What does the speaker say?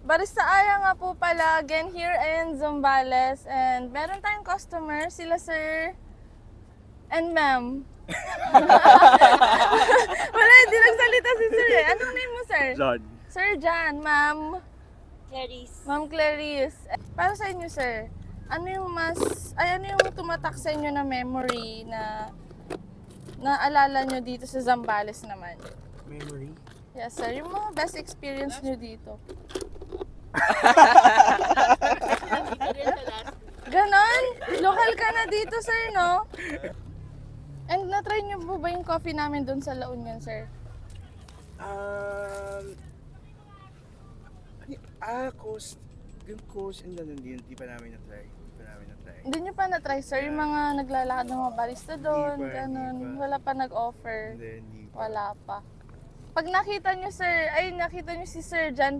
Barista Aya nga po pala, again here in Zambales. And meron tayong customer, sila sir and ma'am. Wala, hindi nagsalita si sir eh. Anong name mo sir? John. Sir John, ma'am. Clarice. Ma'am Clarice. Para sa inyo sir, ano yung tumatak sa inyo na memory na naalala nyo dito sa Zambales naman? Memory? Yes sir, yung mga best experience nyo dito. Ganon? Local ka na dito, sir, no? And na-try niyo po ba yung coffee namin doon sa La Union, sir? Yung coast, hindi pa namin na-try. Hindi niyo pa na-try, sir? Yung mga naglalakad ng mga barista doon, Hindi pa, ganon. hindi pa. Wala pa nag-offer. Hindi pa. Wala pa. Pag nakita niyo, sir, nakita niyo si Sir Jan